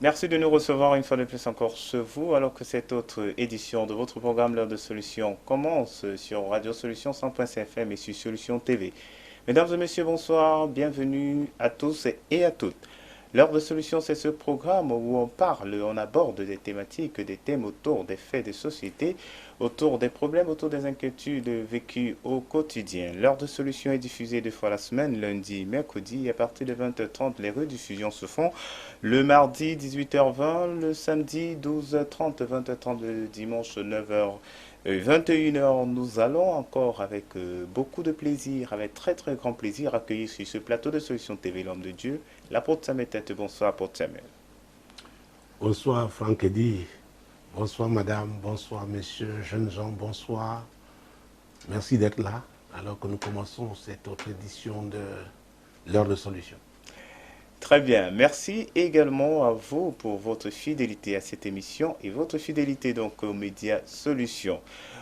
Merci de nous recevoir une fois de plus encore chez vous, alors que cette autre édition de votre programme L'heure de solution commence sur Radio Solution 100.5 FM et sur Solution TV. Mesdames et messieurs, bonsoir, bienvenue à tous et à toutes. L'heure de solution, c'est ce programme où on parle, on aborde des thématiques, des thèmes autour des faits de société, autour des problèmes, autour des inquiétudes vécues au quotidien. L'heure de solution est diffusée deux fois la semaine, lundi, mercredi, et à partir de 20h30, les rediffusions se font le mardi 18h20, le samedi 12h30, 20h30, le dimanche 9h. 21h, nous allons encore avec beaucoup de plaisir, avec très très grand plaisir, accueillir sur ce plateau de Solution TV l'homme de Dieu, l'apôtre Samuel Tête. Bonsoir, apôtre Samuel. Bonsoir Franck Eddy, bonsoir madame, bonsoir messieurs, jeunes gens, bonsoir. Merci d'être là alors que nous commençons cette autre édition de l'heure de solution. Très bien, merci également à vous pour votre fidélité à cette émission et votre fidélité donc aux médias Solutions.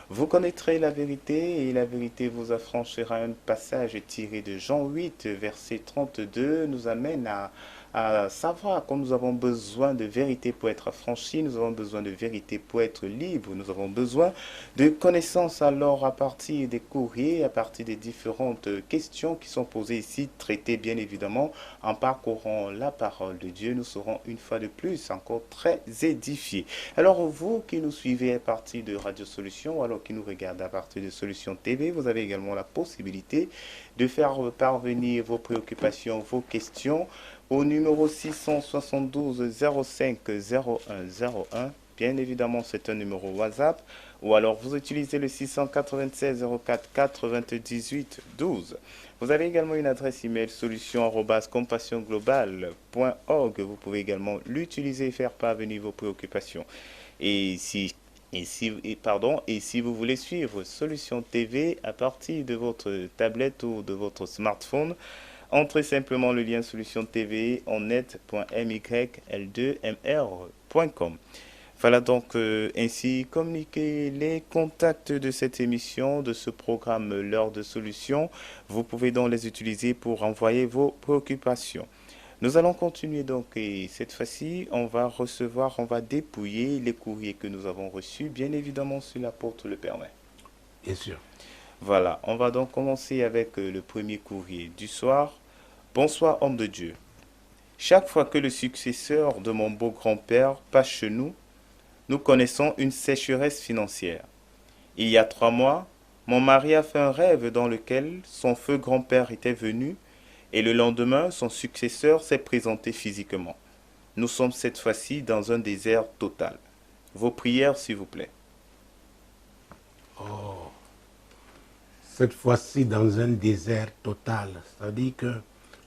Vous connaîtrez la vérité et la vérité vous affranchira. Un passage tiré de Jean 8, verset 32 nous amène à savoir que nous avons besoin de vérité pour être affranchis, nous avons besoin de vérité pour être libres, nous avons besoin de connaissances alors à partir des courriers, à partir des différentes questions qui sont posées ici, traitées bien évidemment en parcourant la parole de Dieu, nous serons une fois de plus encore très édifiés. Alors vous qui nous suivez à partir de Radio Solution, alors qui nous regardez à partir de Solution TV, vous avez également la possibilité de faire parvenir vos préoccupations, vos questions au numéro 672 05 0101. Bien évidemment, c'est un numéro WhatsApp. Ou alors, vous utilisez le 696 04 98 12. Vous avez également une adresse email solution@compassionglobale.org. Vous pouvez également l'utiliser et faire parvenir vos préoccupations. Et si vous voulez suivre Solution TV à partir de votre tablette ou de votre smartphone, entrez simplement le lien Solution TV en net.myl2mr.com. Voilà donc ainsi communiquer les contacts de cette émission, de ce programme L'heure de solution. Vous pouvez donc les utiliser pour envoyer vos préoccupations. Nous allons continuer donc et cette fois-ci, on va dépouiller les courriers que nous avons reçus, bien évidemment si l'apôtre le permet. Bien sûr. Voilà, on va donc commencer avec le premier courrier du soir. Bonsoir homme de Dieu. Chaque fois que le successeur de mon beau grand-père passe chez nous, nous connaissons une sécheresse financière. Il y a 3 mois, mon mari a fait un rêve dans lequel son feu grand-père était venu et le lendemain, son successeur s'est présenté physiquement. Nous sommes cette fois-ci dans un désert total. Vos prières, s'il vous plaît. Oh, cette fois-ci dans un désert total, c'est-à-dire que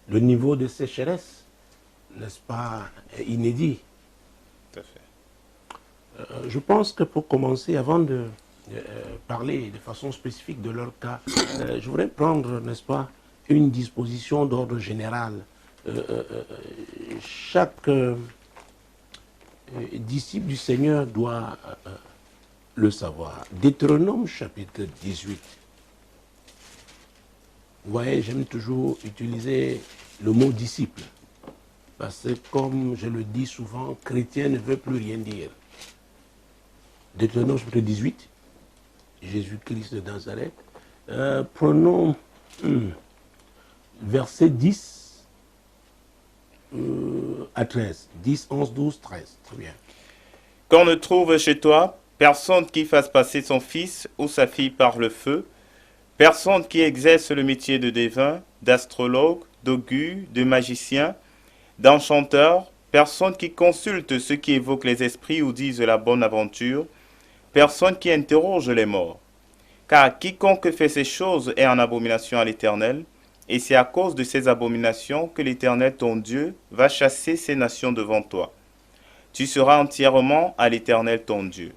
le niveau de sécheresse, n'est-ce pas, est inédit. Tout à fait. Je pense que pour commencer, avant de parler de façon spécifique de leur cas, je voudrais prendre, n'est-ce pas, une disposition d'ordre général. Chaque disciple du Seigneur doit le savoir. Deutéronome chapitre 18. Vous voyez, j'aime toujours utiliser le mot disciple. Parce que comme je le dis souvent, chrétien ne veut plus rien dire. Deutéronome chapitre 18, Jésus-Christ de Nazareth. Prenons verset 10 à 13. 10, 11, 12, 13. Très bien. Qu'on ne trouve chez toi personne qui fasse passer son fils ou sa fille par le feu, personne qui exerce le métier de devin, d'astrologue, d'augur, de magicien, d'enchanteur, personne qui consulte ceux qui évoquent les esprits ou disent la bonne aventure, personne qui interroge les morts. Car quiconque fait ces choses est en abomination à l'Éternel, et c'est à cause de ces abominations que l'Éternel ton Dieu va chasser ces nations devant toi. Tu seras entièrement à l'Éternel ton Dieu.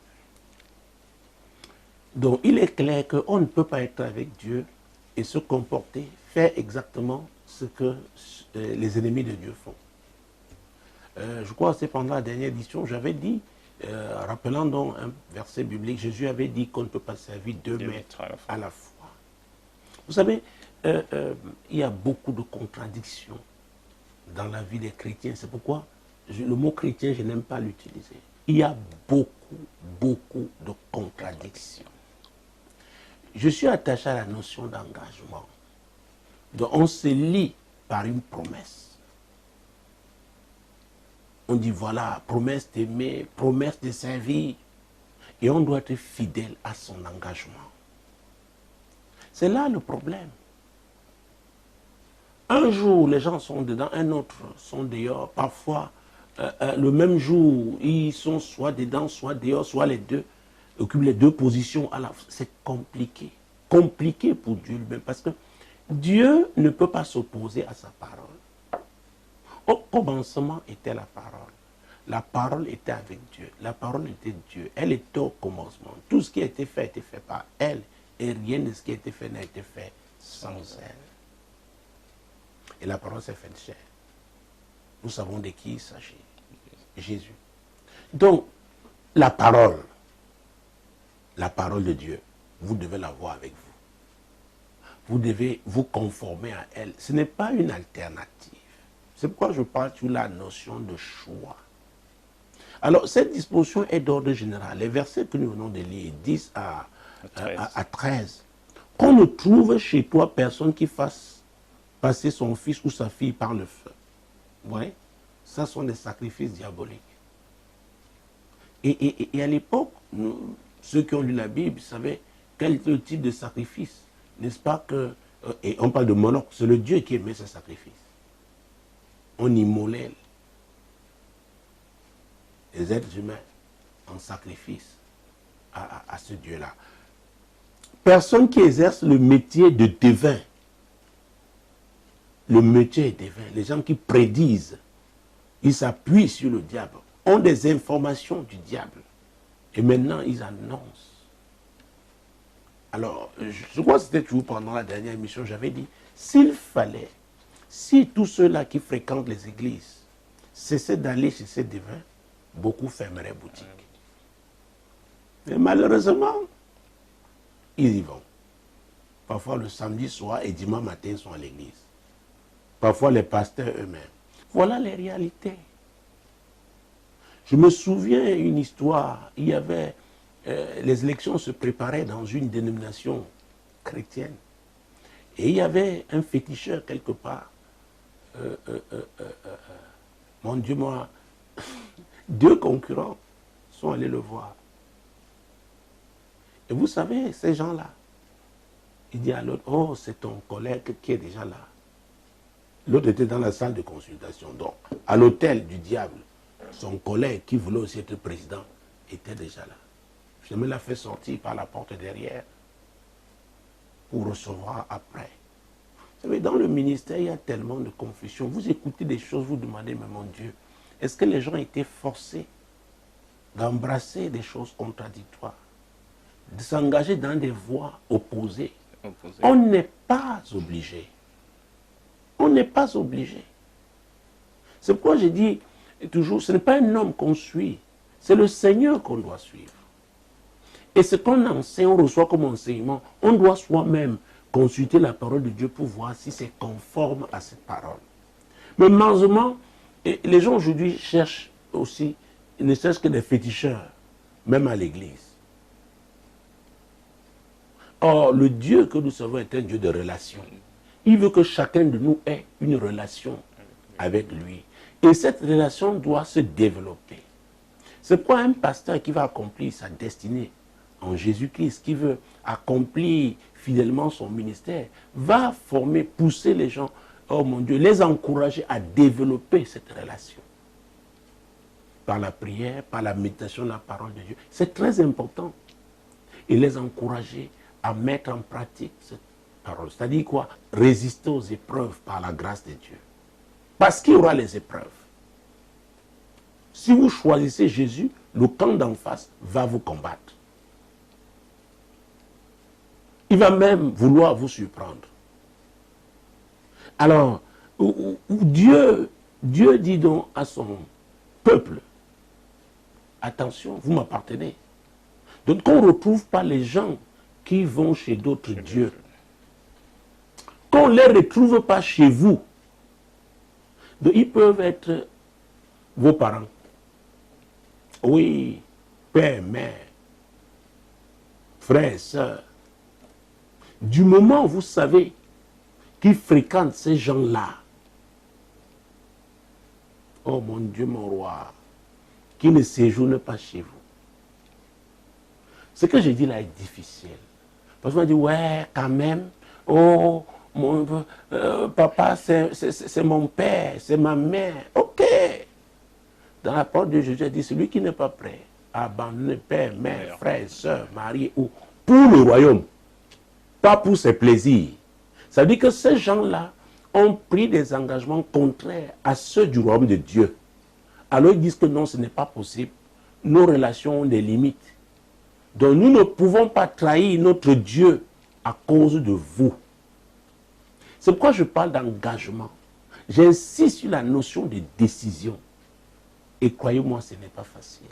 Donc il est clair qu'on ne peut pas être avec Dieu et se comporter, faire exactement ce que les ennemis de Dieu font. Je crois que c'est pendant la dernière édition, j'avais dit, rappelant donc un verset biblique, Jésus avait dit qu'on ne peut pas servir deux maîtres à la fois. Vous savez, il y a beaucoup de contradictions dans la vie des chrétiens. C'est pourquoi le mot chrétien, je n'aime pas l'utiliser. Il y a beaucoup de contradictions. Je suis attaché à la notion d'engagement. Donc on se lie par une promesse. On dit voilà, promesse d'aimer, promesse de servir. Et on doit être fidèle à son engagement. C'est là le problème. Un jour, les gens sont dedans, un autre sont dehors. Parfois, le même jour, ils sont soit dedans, soit dehors, soit les deux. Occupent les deux positions à la fois. C'est compliqué. Compliqué pour Dieu lui-même. Parce que Dieu ne peut pas s'opposer à sa parole. Au commencement était la parole. La parole était avec Dieu. La parole était Dieu. Elle était au commencement. Tout ce qui a été fait par elle. Et rien de ce qui a été fait n'a été fait sans elle. Et la parole s'est faite chair. Nous savons de qui il s'agit. Jésus. Donc, la parole de Dieu, vous devez l'avoir avec vous. Vous devez vous conformer à elle. Ce n'est pas une alternative. C'est pourquoi je parle sur la notion de choix. Alors, cette disposition est d'ordre général. Les versets que nous venons de lire, 10 à 13, qu'on ne trouve chez toi personne qui fasse passer son fils ou sa fille par le feu. Vous voyez? Ça sont des sacrifices diaboliques. Et à l'époque, ceux qui ont lu la Bible savaient quel était le type de sacrifice. N'est-ce pas que... et on parle de Moloch, c'est le Dieu qui aimait ce sacrifice. On immolait les êtres humains en sacrifice à ce Dieu-là. Personne qui exerce le métier de devin, le métier est devin, les gens qui prédisent, ils s'appuient sur le diable, ont des informations du diable. Et maintenant, ils annoncent. Alors, je crois que c'était toujours pendant la dernière émission, j'avais dit, s'il fallait, si tous ceux-là qui fréquentent les églises cessaient d'aller chez ces devins, beaucoup fermeraient boutique. Mais malheureusement, ils y vont. Parfois le samedi soir et dimanche matin, ils sont à l'église. Parfois les pasteurs eux-mêmes. Voilà les réalités. Je me souviens une histoire, il y avait, les élections se préparaient dans une dénomination chrétienne. Et il y avait un féticheur quelque part. Mon Dieu, moi, 2 concurrents sont allés le voir. Et vous savez, ces gens-là, il dit à l'autre, oh, c'est ton collègue qui est déjà là. L'autre était dans la salle de consultation. Donc, à l'hôtel du diable, son collègue qui voulait aussi être président était déjà là. Je me l'ai fait sortir par la porte derrière pour recevoir après. Vous savez, dans le ministère, il y a tellement de confusion. Vous écoutez des choses, vous demandez, mais mon Dieu, est-ce que les gens étaient forcés d'embrasser des choses contradictoires, de s'engager dans des voies opposées? On n'est pas obligé. On n'est pas obligé. C'est pourquoi je dis toujours, ce n'est pas un homme qu'on suit, c'est le Seigneur qu'on doit suivre. Et ce qu'on enseigne, on reçoit comme enseignement, on doit soi-même consulter la parole de Dieu pour voir si c'est conforme à cette parole. Mais malheureusement, les gens aujourd'hui cherchent aussi, ne cherchent que des féticheurs, même à l'église. Or, le Dieu que nous savons est un Dieu de relation. Il veut que chacun de nous ait une relation avec lui. Et cette relation doit se développer. C'est pourquoi un pasteur qui va accomplir sa destinée en Jésus-Christ, qui veut accomplir fidèlement son ministère, va former, pousser les gens, oh mon Dieu, les encourager à développer cette relation. Par la prière, par la méditation de la parole de Dieu. C'est très important. Et les encourager à mettre en pratique cette parole. C'est-à-dire quoi? Résister aux épreuves par la grâce de Dieu. Parce qu'il y aura les épreuves. Si vous choisissez Jésus, le camp d'en face va vous combattre. Il va même vouloir vous surprendre. Alors, Dieu dit donc à son peuple, attention, vous m'appartenez. Donc qu'on ne retrouve pas les gens qui vont chez d'autres dieux. Qu'on ne les retrouve pas chez vous. Donc ils peuvent être vos parents. Oui, père, mère, frère, soeur. Du moment où vous savez qu'ils fréquentent ces gens-là, oh mon Dieu, mon roi, qui ne séjournent pas chez vous. Ce que je dis là est difficile. Parce qu'on dit, ouais, quand même, oh, mon papa, c'est mon père, c'est ma mère. Ok. Dans la parole de Jésus, il dit, celui qui n'est pas prêt à abandonner père, mère, frère, soeur, mari, ou pour le royaume, pas pour ses plaisirs. Ça veut dire que ces gens-là ont pris des engagements contraires à ceux du royaume de Dieu. Alors ils disent que non, ce n'est pas possible. Nos relations ont des limites. Donc nous ne pouvons pas trahir notre Dieu à cause de vous. C'est pourquoi je parle d'engagement. J'insiste sur la notion de décision. Et croyez-moi, ce n'est pas facile.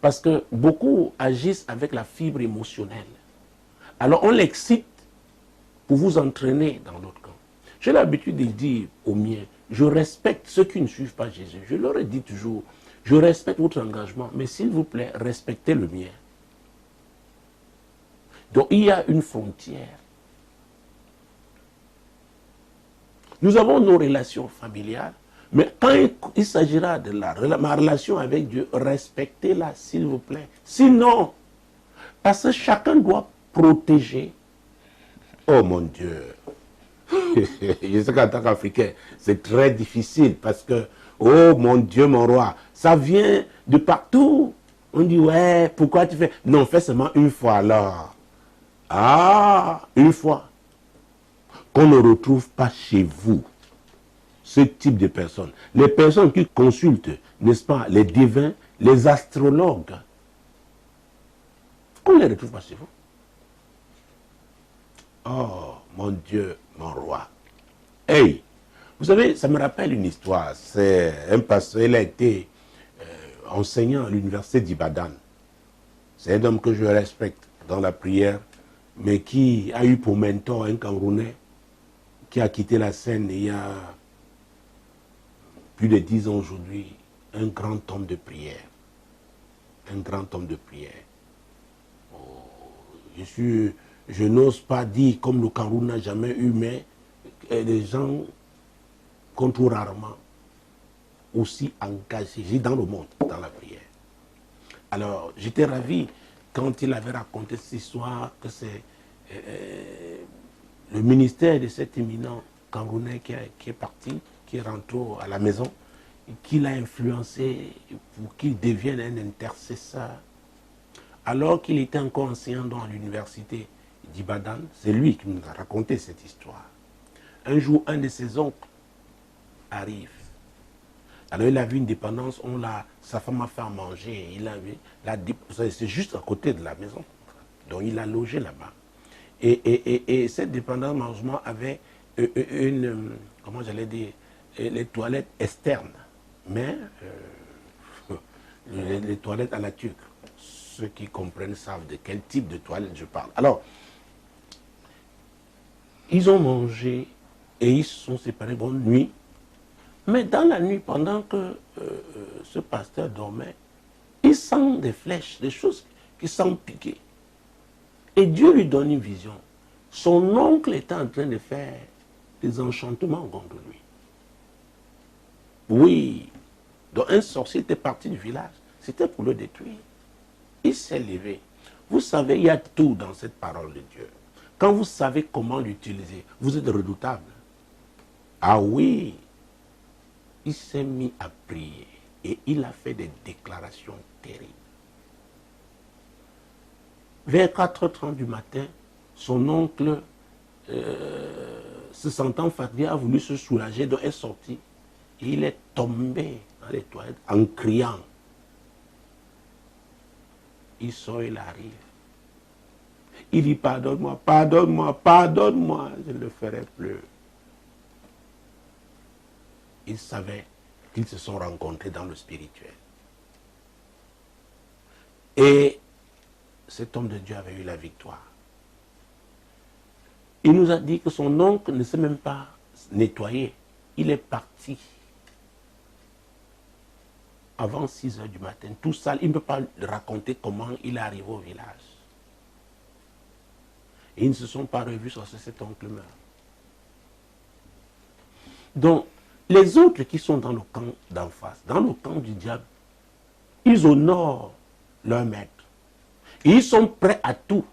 Parce que beaucoup agissent avec la fibre émotionnelle. Alors on l'excite pour vous entraîner dans l'autre camp. J'ai l'habitude de dire aux miens, je respecte ceux qui ne suivent pas Jésus. Je leur ai dit toujours, je respecte votre engagement, mais s'il vous plaît, respectez le mien. Donc il y a une frontière. Nous avons nos relations familiales, mais quand il s'agira de ma relation avec Dieu, respectez-la, s'il vous plaît. Sinon, parce que chacun doit protéger. Oh mon Dieu. Je sais qu'en tant qu'Africain, c'est très difficile parce que, oh mon Dieu, mon roi, ça vient de partout. On dit, ouais, pourquoi tu fais? Non, fais seulement une fois alors. Ah, une fois. Qu'on ne retrouve pas chez vous ce type de personnes. Les personnes qui consultent, n'est-ce pas, les divins, les astrologues. On ne les retrouve pas chez vous. Oh, mon Dieu, mon roi. Hey, vous savez, ça me rappelle une histoire. C'est un pasteur, il a été enseignant à l'université d'Ibadan. C'est un homme que je respecte dans la prière, mais qui a eu pour mentor un Camerounais qui a quitté la scène il y a plus de 10 ans aujourd'hui, un grand homme de prière. Un grand homme de prière. Oh, je n'ose pas dire comme le Cameroun n'a jamais eu, mais des gens qu'on trouve rarement aussi engagés dans le monde, dans la prière. Alors, j'étais ravi quand il avait raconté cette histoire, que c'est le ministère de cet éminent Camerounais qui est parti, qui est rentré à la maison, qui l'a influencé pour qu'il devienne un intercesseur. Alors qu'il était encore enseignant dans l'université d'Ibadan, c'est lui qui nous a raconté cette histoire. Un jour, un de ses oncles arrive. Alors il a vu une dépendance, sa femme a fait à manger, c'est juste à côté de la maison. Donc il a logé là-bas. Et cette dépendance malheureusement avait comment j'allais dire, les toilettes externes, mais les toilettes à la turque. Ceux qui comprennent savent de quel type de toilette je parle. Alors, ils ont mangé et ils se sont séparés, bonne nuit. Mais dans la nuit, pendant que ce pasteur dormait, il sent des flèches, des choses qui semblent piquer. Et Dieu lui donne une vision. Son oncle était en train de faire des enchantements contre lui. Oui. Donc un sorcier était parti du village. C'était pour le détruire. Il s'est levé. Vous savez, il y a tout dans cette parole de Dieu. Quand vous savez comment l'utiliser, vous êtes redoutable. Ah oui. Il s'est mis à prier et il a fait des déclarations terribles. Vers 4h30 du matin, son oncle, se sentant fatigué, a voulu se soulager, donc est sorti. Et il est tombé dans les toilettes en criant. Il sort, il arrive. Il dit, pardonne-moi, pardonne-moi, pardonne-moi, je ne le ferai plus. Ils savaient qu'ils se sont rencontrés dans le spirituel. Et cet homme de Dieu avait eu la victoire. Il nous a dit que son oncle ne s'est même pas nettoyé. Il est parti. avant 6 heures du matin, tout seul, il ne peut pas raconter comment il est arrivé au village. Et ils ne se sont pas revus sur cet oncle meurt. Donc, les autres qui sont dans le camp d'en face, dans le camp du diable, ils honorent leur maître. Et ils sont prêts à tout.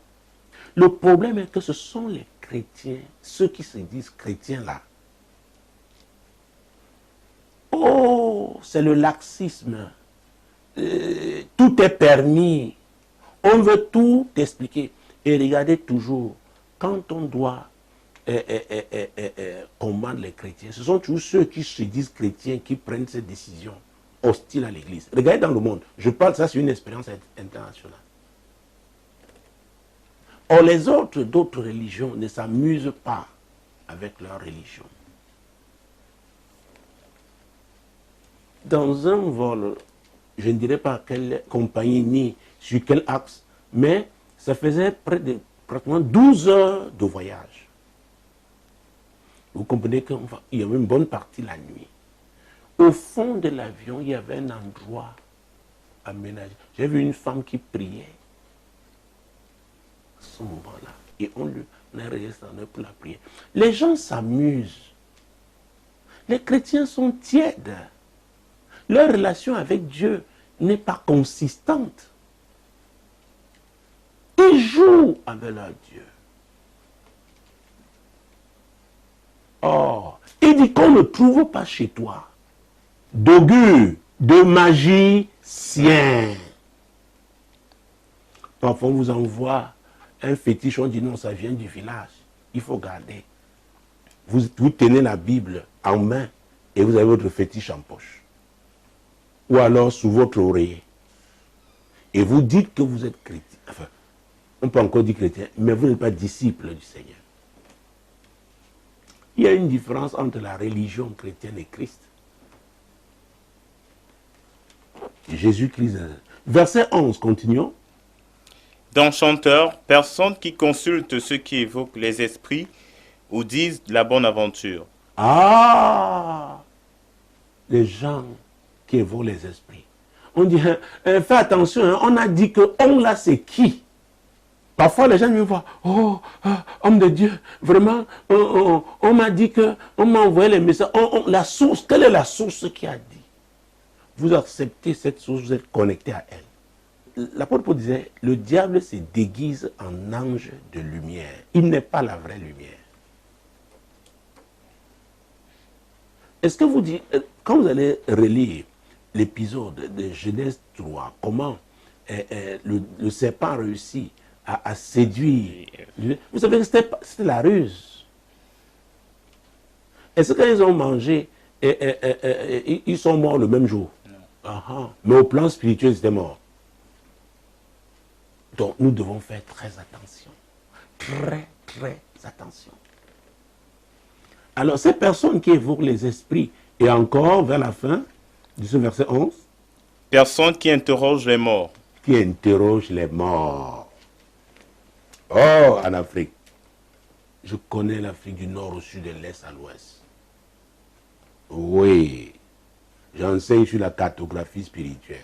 Le problème est que ce sont les chrétiens, ceux qui se disent chrétiens là. Oh, c'est le laxisme. Tout est permis. On veut tout expliquer. Et regardez toujours, quand on doit combattre les chrétiens, ce sont toujours ceux qui se disent chrétiens qui prennent ces décisions hostiles à l'Église. Regardez dans le monde, je parle, ça c'est une expérience internationale. Or, les autres d'autres religions ne s'amusent pas avec leur religion. Dans un vol, je ne dirais pas quelle compagnie ni sur quel axe, mais ça faisait pratiquement 12 heures de voyage. Vous comprenez qu'il y avait une bonne partie la nuit. Au fond de l'avion, il y avait un endroit aménagé. J'ai vu une femme qui priait à ce moment-là. Et on a resté pour la prière. Les gens s'amusent. Les chrétiens sont tièdes. Leur relation avec Dieu n'est pas consistante. Ils jouent avec leur Dieu. Or, il dit qu'on ne trouve pas chez toi d'augure, de magicien. Parfois, on vous envoie un fétiche, on dit non, ça vient du village. Il faut garder. Vous tenez la Bible en main et vous avez votre fétiche en poche. Ou alors sous votre oreiller. Et vous dites que vous êtes chrétien. Enfin, on peut encore dire chrétien, mais vous n'êtes pas disciple du Seigneur. Il y a une différence entre la religion chrétienne et Christ. Jésus-Christ. Verset 11, continuons. D'enchanteurs, personnes qui consultent ceux qui évoquent les esprits ou disent la bonne aventure. Ah, les gens qui évoquent les esprits. On dit, fais attention, hein, on a dit que on là c'est qui? Parfois les gens me voient, oh, homme de Dieu, vraiment, on m'a dit que, on m'a envoyé les messages, la source, quelle est la source qui a dit? Vous acceptez cette source, vous êtes connecté à elle. L'apôtre Paul disait, le diable se déguise en ange de lumière. Il n'est pas la vraie lumière. Est-ce que vous dites, quand vous allez relire l'épisode de Genèse 3, comment le serpent réussit à séduire, vous savez que c'était la ruse. Est-ce que quand ils ont mangé, ils sont morts le même jour? Mais au plan spirituel, c'était mort. Donc nous devons faire très attention. Très, très attention. Alors ces personnes qui évoquent les esprits, et encore vers la fin de ce verset 11. Personnes qui interrogent les morts. Qui interrogent les morts. Oh, en Afrique. Je connais l'Afrique du Nord au sud, de l'Est à l'Ouest. Oui. J'enseigne sur la cartographie spirituelle.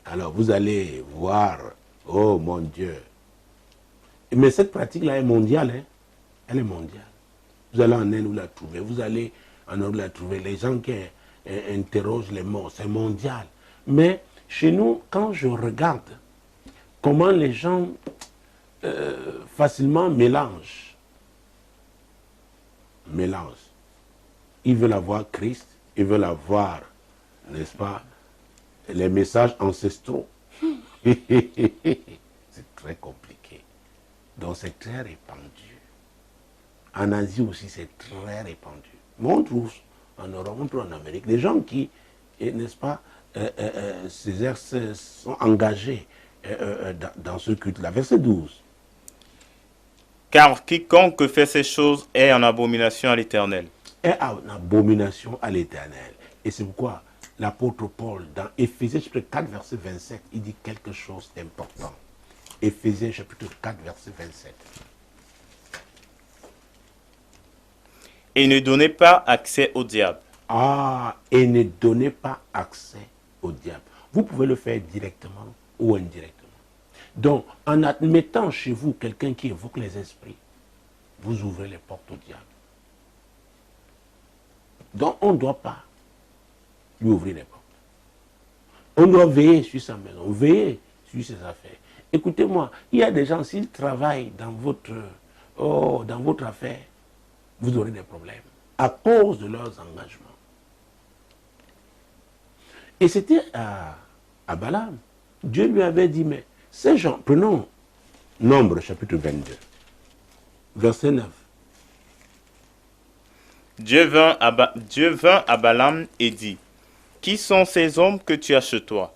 Alors vous allez voir, oh mon Dieu. Mais cette pratique-là est mondiale. Hein? Elle est mondiale. Vous allez en Inde, vous la trouvez. Vous allez en Europe, vous la trouvez. Les gens qui interrogent les morts, c'est mondial. Mais chez nous, quand je regarde comment les gens facilement mélangent. Ils veulent avoir Christ, ils veulent avoir, n'est-ce pas, les messages ancestraux. C'est très compliqué. Donc c'est très répandu. En Asie aussi, c'est très répandu. Mais on trouve en Europe, on trouve en Amérique, des gens qui, n'est-ce pas, sont engagés dans ce culte-là. Verset 12. Car quiconque fait ces choses est en abomination à l'Éternel. Est en abomination à l'Éternel. Et c'est pourquoi l'apôtre Paul, dans Éphésiens chapitre 4, verset 27, il dit quelque chose d'important. Éphésiens chapitre 4, verset 27. Et ne donnez pas accès au diable. Ah, et ne donnez pas accès au diable. Vous pouvez le faire directement ou indirectement. Donc, en admettant chez vous quelqu'un qui évoque les esprits, vous ouvrez les portes au diable. Donc, on ne doit pas lui ouvrir les portes. On doit veiller sur sa maison, veiller sur ses affaires. Écoutez-moi, il y a des gens, s'ils travaillent dans votre affaire, vous aurez des problèmes à cause de leurs engagements. Et c'était à Balaam. Dieu lui avait dit, mais ces gens, prenons Nombre chapitre 22, verset 9. Dieu vint à Balaam et dit, qui sont ces hommes que tu as chez toi?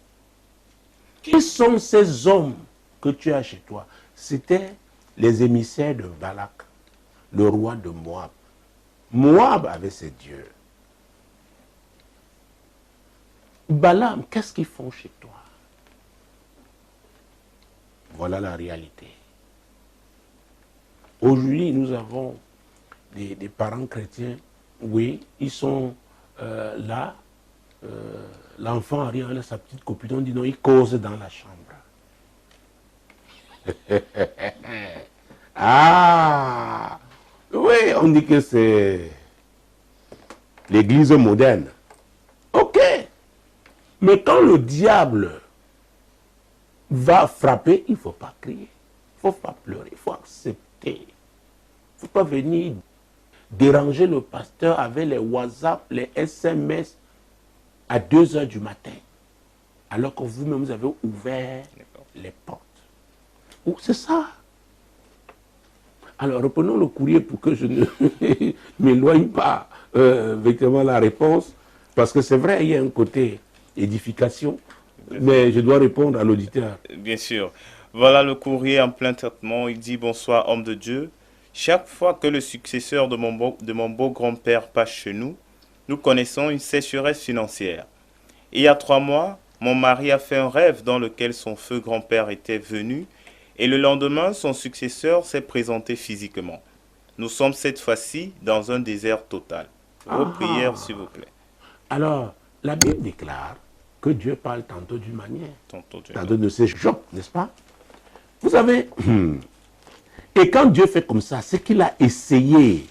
Qui sont ces hommes que tu as chez toi? C'étaient les émissaires de Balak, le roi de Moab. Moab avait ses dieux. Balaam, qu'est-ce qu'ils font chez toi? Voilà la réalité. Aujourd'hui, nous avons des parents chrétiens, oui, ils sont là, l'enfant arrive avec sa petite copine, on dit non, il cause dans la chambre. Ah, oui, on dit que c'est l'église moderne. Ok, mais quand le diable va frapper, il ne faut pas crier, il ne faut pas pleurer, il faut accepter. Il ne faut pas venir déranger le pasteur avec les WhatsApp, les SMS à 2 heures du matin, alors que vous-même vous avez ouvert les portes. C'est ça. Alors reprenons le courrier pour que je ne m'éloigne pas effectivement la réponse, parce que c'est vrai, il y a un côté édification, mais je dois répondre à l'auditeur. Bien sûr. Voilà le courrier en plein traitement. Il dit, bonsoir, homme de Dieu. Chaque fois que le successeur de mon beau grand-père passe chez nous, nous connaissons une sécheresse financière. Il y a 3 mois, mon mari a fait un rêve dans lequel son feu grand-père était venu, et le lendemain, son successeur s'est présenté physiquement. Nous sommes cette fois-ci dans un désert total. Vos prières, s'il vous plaît. Alors, la Bible déclare que Dieu parle tantôt d'une manière, Tantôt de ses Job, n'est-ce pas? Vous savez, et quand Dieu fait comme ça, c'est qu'il a essayé.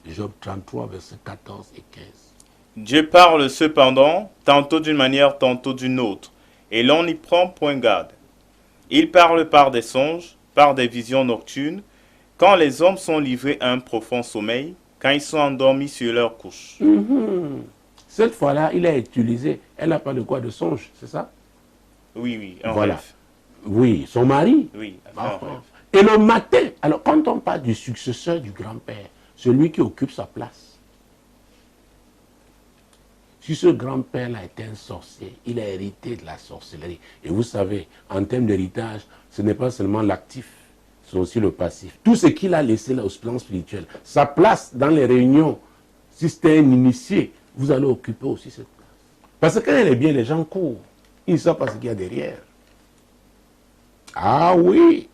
Job 33, versets 14 et 15. Dieu parle cependant, tantôt d'une manière, tantôt d'une autre, et l'on n'y prend point garde. Il parle par des songes, par des visions nocturnes, quand les hommes sont livrés à un profond sommeil, quand ils sont endormis sur leur couche. Cette fois-là, il a utilisé, elle n'a pas de quoi de songe, c'est ça? Oui, un voilà. rêve. Oui, son mari. Oui, un rêve. Et le matin, alors quand on parle du successeur du grand-père, celui qui occupe sa place, si ce grand-père-là était un sorcier, il a hérité de la sorcellerie. Et vous savez, en termes d'héritage, ce n'est pas seulement l'actif, c'est aussi le passif. Tout ce qu'il a laissé là au plan spirituel, sa place dans les réunions, si c'était un initié, vous allez occuper aussi cette place. Parce que quand elle est bien, les gens courent. Ils ne savent pas ce qu'il y a derrière. Ah oui.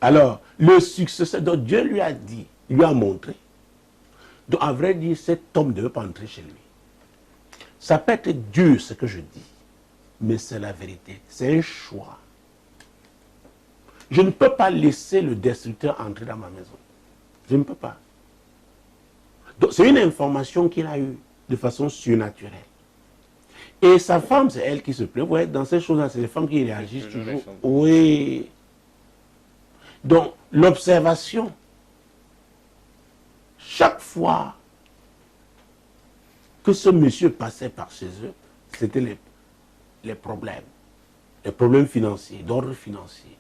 Alors, le successeur, donc Dieu lui a dit, lui a montré. Donc, à vrai dire, cet homme ne devait pas entrer chez lui. Ça peut être dur ce que je dis, mais c'est la vérité. C'est un choix. Je ne peux pas laisser le destructeur entrer dans ma maison. Je ne peux pas. Donc, c'est une information qu'il a eue de façon surnaturelle. Et sa femme, c'est elle qui se plaît. Vous voyez, dans ces choses-là, c'est les femmes qui réagissent toujours. Oui. Donc, l'observation, chaque fois que ce monsieur passait par chez eux, c'était les problèmes financiers, d'ordre financier.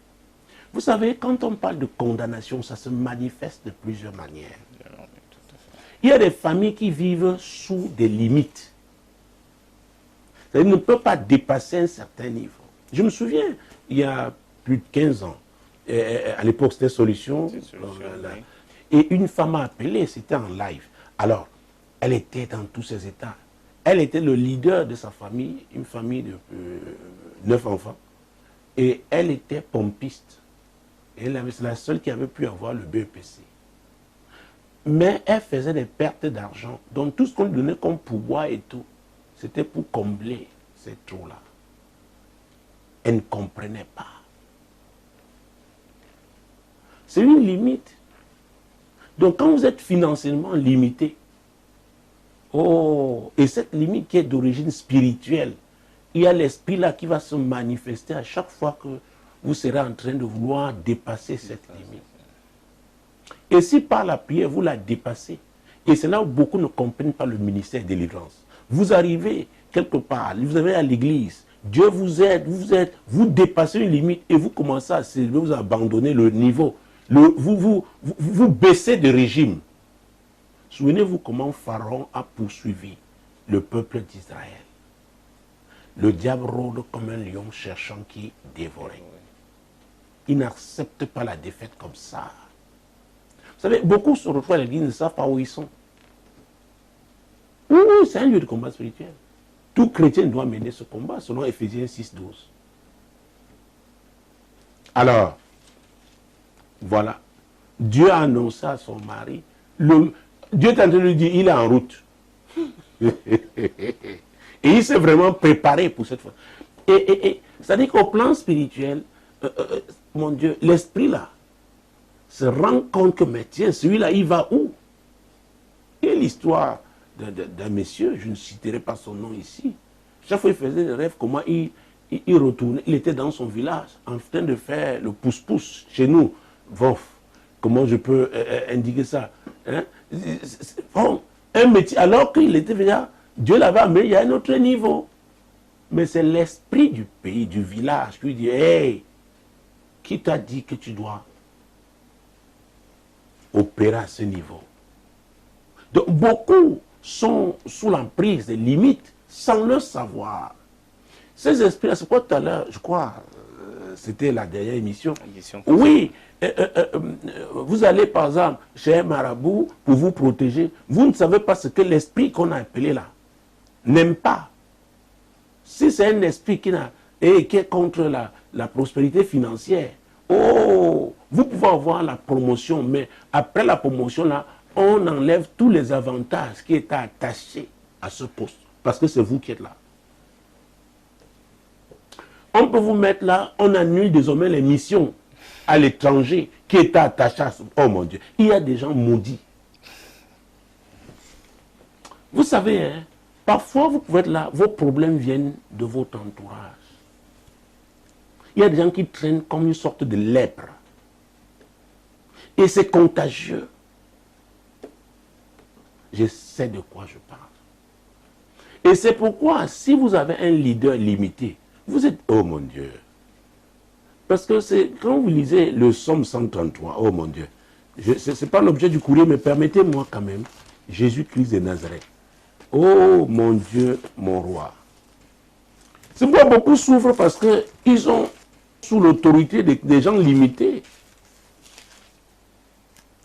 Vous savez, quand on parle de condamnation, ça se manifeste de plusieurs manières. Il y a des familles qui vivent sous des limites. Ça ne peut pas dépasser un certain niveau. Je me souviens, il y a plus de 15 ans, à l'époque c'était Solution, et une femme a appelé, c'était en live. Alors, elle était dans tous ses états. Elle était le leader de sa famille, une famille de 9 enfants, et elle était pompiste. C'est la seule qui avait pu avoir le BEPC. Mais elle faisait des pertes d'argent, donc tout ce qu'on lui donnait comme pourboire et tout, c'était pour combler ces trous-là. Elle ne comprenait pas. C'est une limite. Donc quand vous êtes financièrement limité, oh, et cette limite qui est d'origine spirituelle, il y a l'esprit là qui va se manifester à chaque fois que vous serez en train de vouloir dépasser cette limite. Et si par la prière, vous la dépassez, et c'est là où beaucoup ne comprennent pas le ministère de délivrance. Vous arrivez quelque part, vous arrivez à l'église, Dieu vous aide, vous dépassez une limite et vous commencez à s'élever, vous abandonnez le niveau. Vous baissez de régime. Souvenez-vous comment Pharaon a poursuivi le peuple d'Israël. Le diable rôde comme un lion cherchant qui dévorait. Il n'accepte pas la défaite comme ça. Vous savez, beaucoup se retrouvent à l'église, ne savent pas où ils sont. Oui, c'est un lieu de combat spirituel. Tout chrétien doit mener ce combat, selon Ephésiens 6:12. Alors, voilà. Dieu a annoncé à son mari, Dieu est en train de lui dire, il est en route. Et il s'est vraiment préparé pour cette fois. C'est-à-dire qu'au plan spirituel, mon Dieu, l'esprit là, se rend compte que, mais tiens, celui-là, il va où? Et l'histoire d'un monsieur, je ne citerai pas son nom ici, chaque fois il faisait des rêves, comment il retournait, il était dans son village, en train de faire le pouce-pouce, chez nous, Vof, comment je peux indiquer ça, hein? Bon, un métier, alors qu'il était déjà, Dieu l'avait amené, il y a un autre niveau. Mais c'est l'esprit du pays, du village, qui lui dit, hey, qui t'a dit que tu dois opérer à ce niveau? Donc beaucoup sont sous l'emprise des limites sans le savoir. Ces esprits-là, c'est quoi tout à l'heure, je crois, c'était la dernière émission. Oui, vous allez par exemple chez un marabout pour vous protéger. Vous ne savez pas ce que l'esprit qu'on a appelé là n'aime pas. Si c'est un esprit qui est contre la prospérité financière, oh, vous pouvez avoir la promotion, mais après la promotion là, on enlève tous les avantages qui étaient attachés à ce poste. Parce que c'est vous qui êtes là. On peut vous mettre là, on annule désormais les missions à l'étranger qui étaient attachées à ce... Oh mon Dieu, il y a des gens maudits. Vous savez, hein, parfois vous pouvez être là, vos problèmes viennent de votre entourage. Il y a des gens qui traînent comme une sorte de lèpre. Et c'est contagieux. Je sais de quoi je parle. Et c'est pourquoi, si vous avez un leader limité, vous êtes, oh mon Dieu. Parce que c'est quand vous lisez le psaume 133, oh mon Dieu, ce n'est pas l'objet du courrier, mais permettez-moi quand même, Jésus-Christ de Nazareth. Oh mon Dieu, mon roi. C'est pourquoi beaucoup souffrent parce qu'ils sont sous l'autorité des gens limités.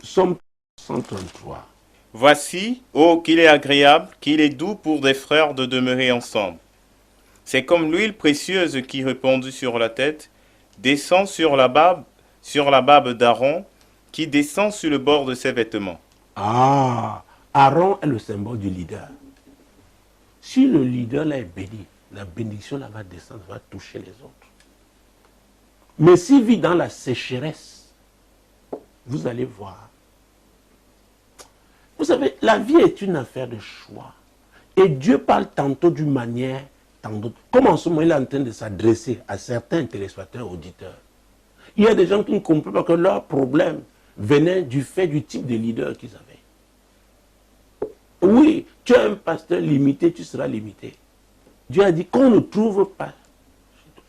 Psaume 133. Voici, oh, qu'il est agréable, qu'il est doux pour des frères de demeurer ensemble. C'est comme l'huile précieuse qui répandue sur la tête, descend sur la barbe d'Aaron, qui descend sur le bord de ses vêtements. Ah, Aaron est le symbole du leader. Si le leader là est béni, la bénédiction là va descendre, va toucher les autres. Mais s'il vit dans la sécheresse, vous allez voir. Vous savez, la vie est une affaire de choix. Et Dieu parle tantôt d'une manière, tantôt. Comme en ce moment, il est en train de s'adresser à certains téléspectateurs, auditeurs. Il y a des gens qui ne comprennent pas que leur problème venait du fait du type de leader qu'ils avaient. Oui, tu es un pasteur limité, tu seras limité. Dieu a dit qu'on ne trouve pas.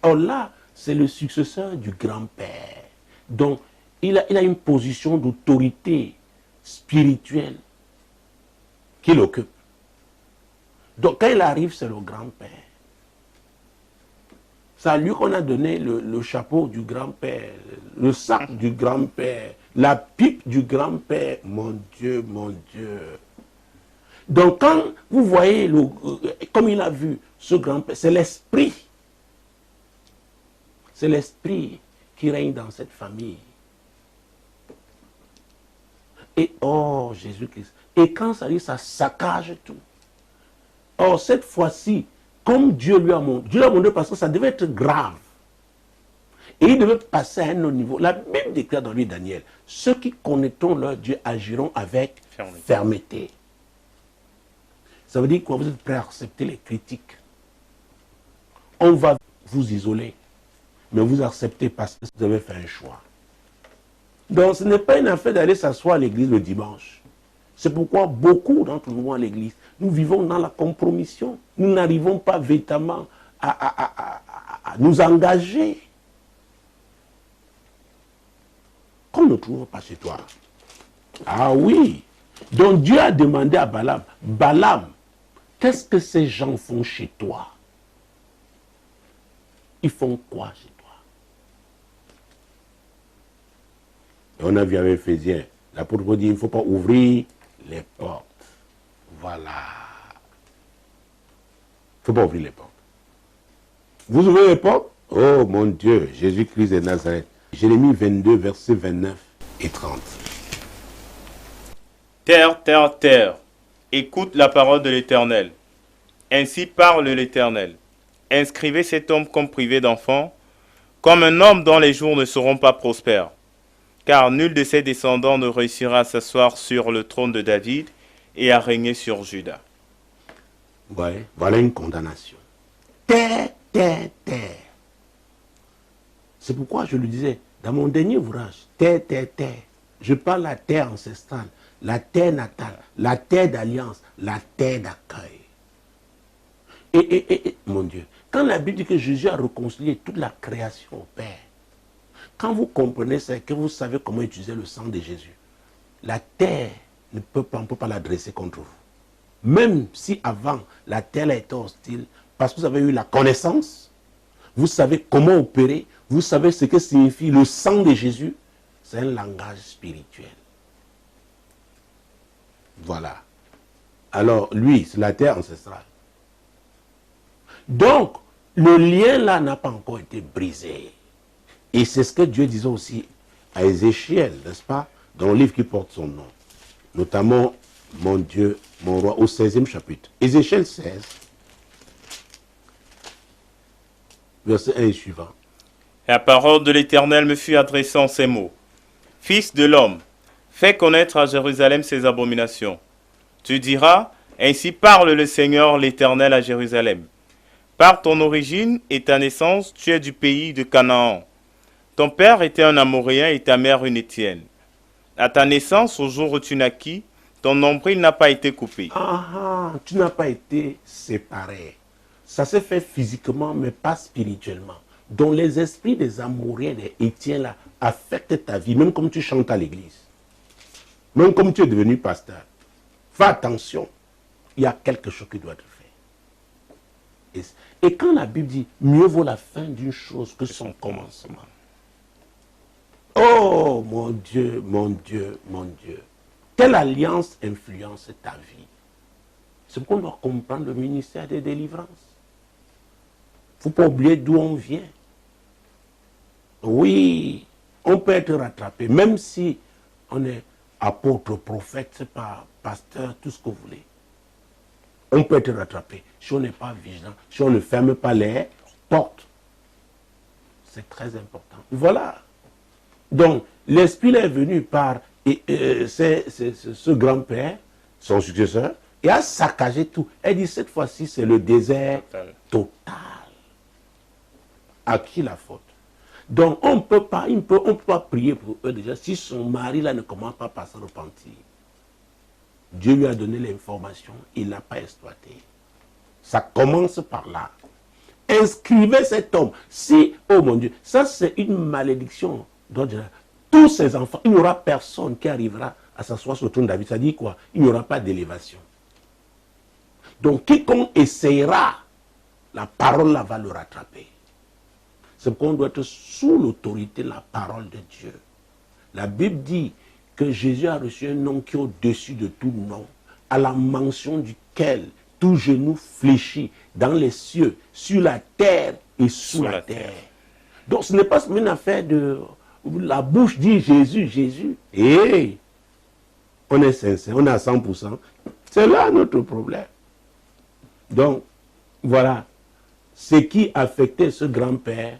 Or là, c'est le successeur du grand-père. Donc, il a une position d'autorité spirituelle qu'il occupe. Donc quand il arrive, c'est le grand-père. C'est à lui qu'on a donné le chapeau du grand-père, le sac du grand-père, la pipe du grand-père. Mon Dieu, mon Dieu. Donc quand vous voyez, comme il a vu ce grand-père, c'est l'esprit. C'est l'esprit qui règne dans cette famille. Et oh, Jésus-Christ. Et quand ça dit, ça saccage tout. Or, cette fois-ci, comme Dieu lui a montré parce que ça devait être grave. Et il devait passer à un autre niveau. La Bible déclare dans lui Daniel, ceux qui connaîtront leur Dieu agiront avec fermeté. Ça veut dire que vous êtes prêt à accepter les critiques. On va vous isoler, mais vous acceptez parce que vous avez fait un choix. Donc ce n'est pas une affaire d'aller s'asseoir à l'église le dimanche. C'est pourquoi beaucoup d'entre nous à l'église, nous vivons dans la compromission. Nous n'arrivons pas véritablement à nous engager. Qu'on ne trouve pas chez toi. Ah oui. Donc Dieu a demandé à Balaam, Balaam, qu'est-ce que ces gens font chez toi? Ils font quoi chez toi? Et on a vu avec Éphésiens, l'apôtre dit, il ne faut pas ouvrir les portes. Voilà. Il ne faut pas ouvrir les portes. Vous ouvrez les portes? Oh mon Dieu, Jésus-Christ de Nazareth. Jérémie 22, versets 29 et 30. Terre, terre, terre, écoute la parole de l'Éternel. Ainsi parle l'Éternel. Inscrivez cet homme comme privé d'enfant, comme un homme dont les jours ne seront pas prospères. Car nul de ses descendants ne réussira à s'asseoir sur le trône de David et à régner sur Juda. Ouais, voilà une condamnation. Terre, terre, terre. C'est pourquoi je le disais, dans mon dernier ouvrage, terre, terre, terre, je parle de la terre ancestrale, la terre natale, la terre d'alliance, la terre d'accueil. Et, mon Dieu, quand la Bible dit que Jésus a réconcilié toute la création au Père, quand vous comprenez ça, que vous savez comment utiliser le sang de Jésus, la terre on ne peut pas l'adresser contre vous. Même si avant, la terre a été hostile, parce que vous avez eu la connaissance, vous savez comment opérer, vous savez ce que signifie le sang de Jésus, c'est un langage spirituel. Voilà. Alors, lui, c'est la terre ancestrale. Donc, le lien là n'a pas encore été brisé. Et c'est ce que Dieu disait aussi à Ézéchiel, n'est-ce pas, dans le livre qui porte son nom. Notamment, mon Dieu, mon roi, au 16e chapitre. Ézéchiel 16, verset 1 et suivant. La parole de l'Éternel me fut adressée en ces mots. Fils de l'homme, fais connaître à Jérusalem ses abominations. Tu diras, ainsi parle le Seigneur l'Éternel à Jérusalem. Par ton origine et ta naissance, tu es du pays de Canaan. Ton père était un Amoréen et ta mère une Étienne. À ta naissance, au jour où tu naquis, ton nombril n'a pas été coupé. Tu n'as pas été séparé. Ça s'est fait physiquement, mais pas spirituellement. Donc les esprits des Amoréens, des Étiens là, affectent ta vie, même comme tu chantes à l'église. Même comme tu es devenu pasteur. Fais attention, il y a quelque chose qui doit être fait. Et quand la Bible dit, mieux vaut la fin d'une chose que son commencement. Oh mon Dieu, mon Dieu, mon Dieu. Quelle alliance influence ta vie? C'est qu'on doit comprendre le ministère des délivrances. Il ne faut pas oublier d'où on vient. Oui, on peut être rattrapé, même si on est apôtre, prophète, pasteur, tout ce que vous voulez. On peut être rattrapé si on n'est pas vigilant, si on ne ferme pas les portes. C'est très important. Voilà. Donc, l'Esprit est venu par ce grand-père, son successeur, et a saccagé tout. Elle dit, cette fois-ci, c'est le désert total. À qui la faute? Donc, on ne peut pas prier pour eux déjà si son mari là ne commence pas par se repentir. Dieu lui a donné l'information, il n'a pas exploité. Ça commence par là. Inscrivez cet homme. Si, oh mon Dieu, ça c'est une malédiction. Donc, tous ces enfants, il n'y aura personne qui arrivera à s'asseoir sur le trône de David. Ça dit quoi? Il n'y aura pas d'élévation. Donc, quiconque essayera, la parole là va le rattraper. C'est qu'on doit être sous l'autorité de la parole de Dieu. La Bible dit que Jésus a reçu un nom qui est au-dessus de tout nom, à la mention duquel tout genou fléchit dans les cieux, sur la terre et sous la terre. Donc ce n'est pas une affaire de... La bouche dit Jésus, Jésus. Et on est sincère, on est à 100%. C'est là notre problème. Donc, voilà. Ce qui affectait ce grand-père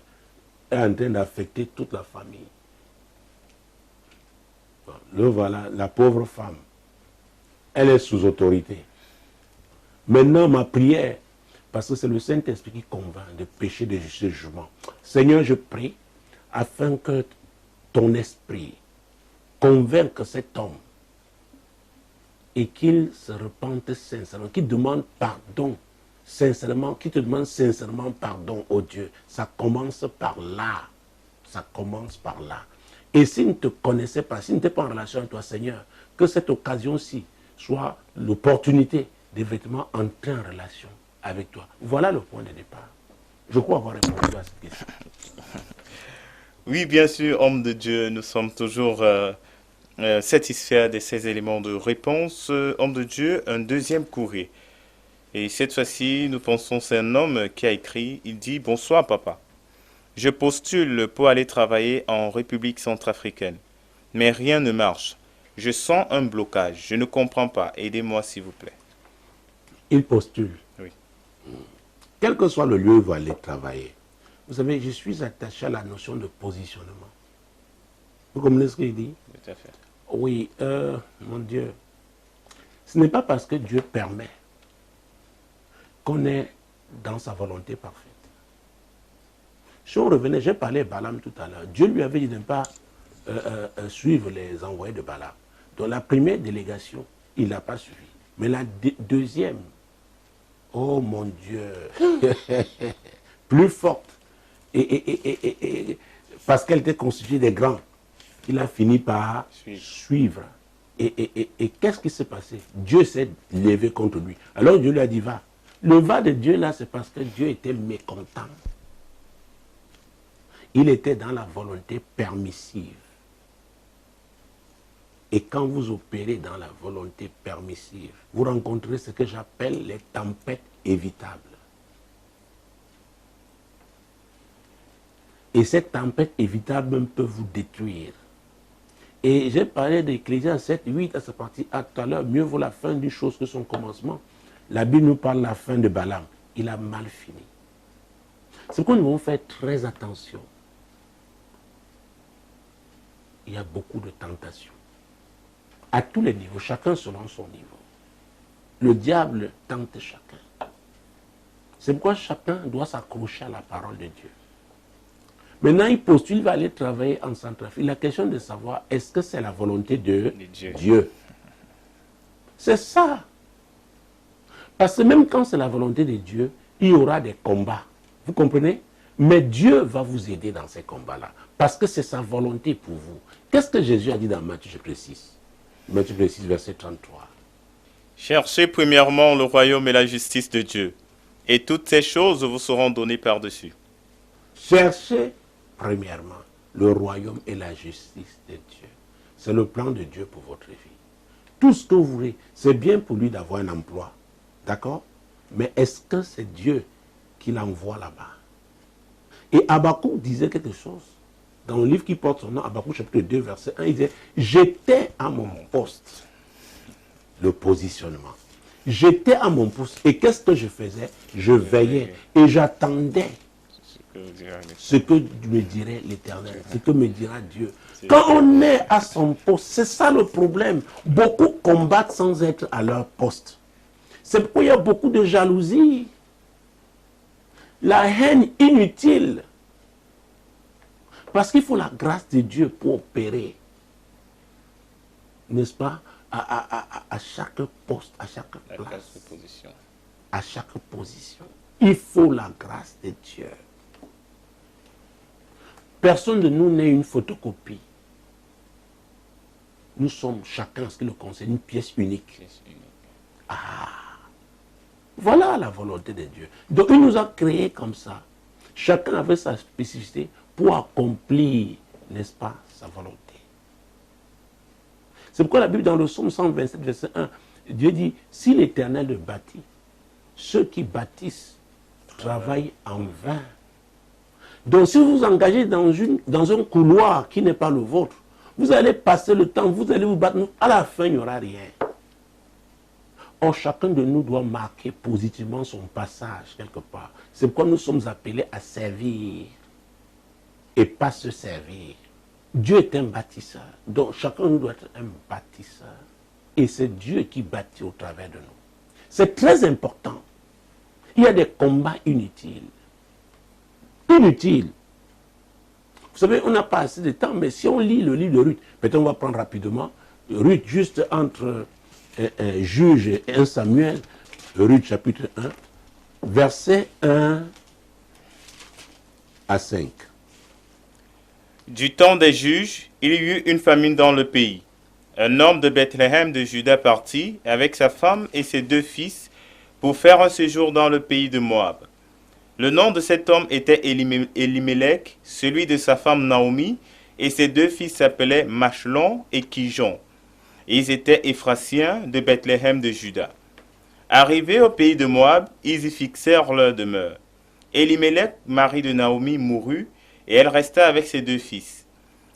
est en train d'affecter toute la famille. Le voilà, la pauvre femme. Elle est sous autorité. Maintenant, ma prière, parce que c'est le Saint-Esprit qui convainc de péché, de justice, de jugement. Seigneur, je prie afin que ton esprit convainque cet homme et qu'il se repente sincèrement, qu'il demande pardon sincèrement, qu'il te demande sincèrement pardon au Dieu. Ça commence par là. Ça commence par là. Et s'il ne te connaissait pas, s'il n'était pas en relation avec toi, Seigneur, que cette occasion-ci soit l'opportunité de véritablement entrer en relation avec toi. Voilà le point de départ. Je crois avoir répondu à cette question. Oui, bien sûr, homme de Dieu, nous sommes toujours satisfaits de ces éléments de réponse. Homme de Dieu, un deuxième courrier. Et cette fois-ci, nous pensons c'est un homme qui a écrit, il dit « Bonsoir papa. Je postule pour aller travailler en République centrafricaine. Mais rien ne marche. Je sens un blocage. Je ne comprends pas. Aidez-moi s'il vous plaît. » Il postule. Oui. Quel que soit le lieu où il va aller travailler. Vous savez, je suis attaché à la notion de positionnement. Vous comprenez ce qu'il dit? Tout à fait. Oui, mon Dieu. Ce n'est pas parce que Dieu permet qu'on est dans sa volonté parfaite. Si on revenait, j'ai parlé de Balaam tout à l'heure. Dieu lui avait dit de ne pas suivre les envoyés de Balaam. Dans la première délégation, il n'a pas suivi. Mais la deuxième, oh mon Dieu, plus forte. Et parce qu'elle était constituée des grands, il a fini par suivre. Et qu'est-ce qui s'est passé? Dieu s'est levé contre lui. Alors Dieu lui a dit, va. Le va de Dieu là, c'est parce que Dieu était mécontent. Il était dans la volonté permissive. Et quand vous opérez dans la volonté permissive, vous rencontrez ce que j'appelle les tempêtes évitables. Et cette tempête évitable même peut vous détruire. Et j'ai parlé d'Ecclésiaste 7, 8 à sa partie A tout à l'heure. Mieux vaut la fin d'une chose que son commencement. La Bible nous parle de la fin de Balaam. Il a mal fini. C'est pourquoi nous devons faire très attention. Il y a beaucoup de tentations. À tous les niveaux, chacun selon son niveau. Le diable tente chacun. C'est pourquoi chacun doit s'accrocher à la parole de Dieu. Maintenant, il postule, il va aller travailler en Centrafrique. La question de savoir, est-ce que c'est la volonté de Dieu? C'est ça. Parce que même quand c'est la volonté de Dieu, il y aura des combats. Vous comprenez? Mais Dieu va vous aider dans ces combats-là. Parce que c'est sa volonté pour vous. Qu'est-ce que Jésus a dit dans Matthieu chapitre 6? Matthieu chapitre 6, verset 33. Cherchez premièrement le royaume et la justice de Dieu, et toutes ces choses vous seront données par-dessus. Cherchez premièrement le royaume et la justice de Dieu. C'est le plan de Dieu pour votre vie. Tout ce que vous voulez, c'est bien pour lui d'avoir un emploi. D'accord? Mais est-ce que c'est Dieu qui l'envoie là-bas? Et Habakkuk disait quelque chose. Dans le livre qui porte son nom, Habakkuk chapitre 2, verset 1, il disait « J'étais à mon poste. » Le positionnement. J'étais à mon poste. Et qu'est-ce que je faisais? Je veillais et j'attendais ce que me dirait l'Éternel, ce que me dira Dieu. Quand on est à son poste, c'est ça le problème. Beaucoup combattent sans être à leur poste. C'est pourquoi il y a beaucoup de jalousie. La haine inutile. Parce qu'il faut la grâce de Dieu pour opérer. N'est-ce pas? À chaque poste, à chaque place. À chaque position. Il faut la grâce de Dieu. Personne de nous n'est une photocopie. Nous sommes chacun, ce qui le concerne, une pièce unique. Ah! Voilà la volonté de Dieu. Donc il nous a créés comme ça. Chacun avait sa spécificité pour accomplir, n'est-ce pas, sa volonté. C'est pourquoi la Bible dans le psaume 127, verset 1, Dieu dit, si l'Éternel le bâtit, ceux qui bâtissent travaillent en vain. Donc si vous vous engagez dans un couloir qui n'est pas le vôtre, vous allez passer le temps, vous allez vous battre, à la fin il n'y aura rien. Or, chacun de nous doit marquer positivement son passage quelque part. C'est pourquoi nous sommes appelés à servir et pas se servir. Dieu est un bâtisseur. Donc, chacun de nous doit être un bâtisseur. Et c'est Dieu qui bâtit au travers de nous. C'est très important. Il y a des combats inutiles. Inutiles. Vous savez, on n'a pas assez de temps, mais si on lit le livre de Ruth, peut-être on va prendre rapidement. Ruth, juste entre Juge et 1 Samuel, Ruth chapitre 1, versets 1 à 5. Du temps des juges, il y eut une famine dans le pays. Un homme de Bethléem de Juda partit avec sa femme et ses 2 fils pour faire un séjour dans le pays de Moab. Le nom de cet homme était Elimelech, celui de sa femme Naomi, et ses 2 fils s'appelaient Machlon et Kijon. Ils étaient Éphrasiens de Bethléem de Juda. Arrivés au pays de Moab, ils y fixèrent leur demeure. Elimelech, mari de Naomi, mourut, et elle resta avec ses 2 fils.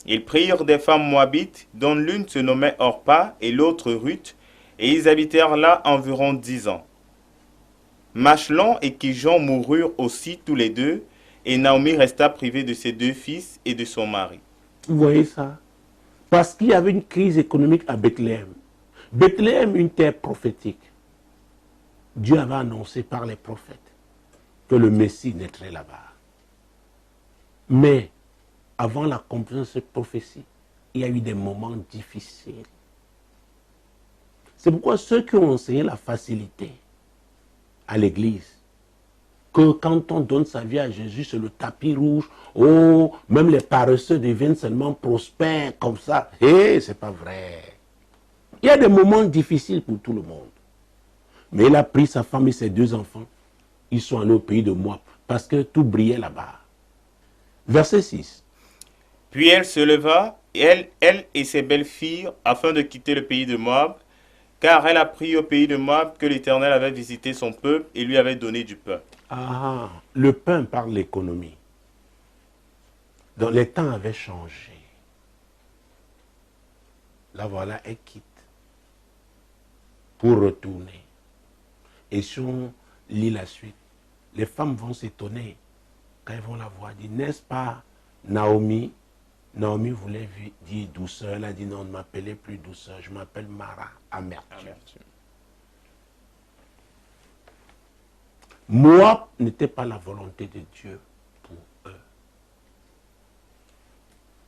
Ils prirent des femmes moabites, dont l'une se nommait Orpa et l'autre Ruth, et ils habitèrent là environ 10 ans. Machlon et Kijon moururent aussi tous les 2, et Naomi resta privée de ses 2 fils et de son mari. Vous voyez ça? Parce qu'il y avait une crise économique à Bethléem. Bethléem, une terre prophétique. Dieu avait annoncé par les prophètes que le Messie naîtrait là-bas. Mais avant l'accomplissement de cette prophétie, il y a eu des moments difficiles. C'est pourquoi ceux qui ont enseigné la facilité à l'église, que quand on donne sa vie à Jésus, c'est le tapis rouge, oh, même les paresseux deviennent seulement prospères comme ça. C'est pas vrai. Il y a des moments difficiles pour tout le monde. Mais il a pris sa femme et ses 2 enfants. Ils sont allés au pays de Moab parce que tout brillait là-bas. Verset 6. Puis elle se leva, elle et ses belles-filles, afin de quitter le pays de Moab, car elle apprit au pays de Moab que l'Éternel avait visité son peuple et lui avait donné du pain. Ah, le pain par l'économie. Donc les temps avaient changé. Là voilà, elle quitte pour retourner. Et si on lit la suite, les femmes vont s'étonner quand elles vont la voir. Dire, n'est-ce pas Naomi? Naomi voulait dire douceur. Elle a dit non, ne m'appelez plus douceur. Je m'appelle Mara, amertume. Moab n'était pas la volonté de Dieu pour eux.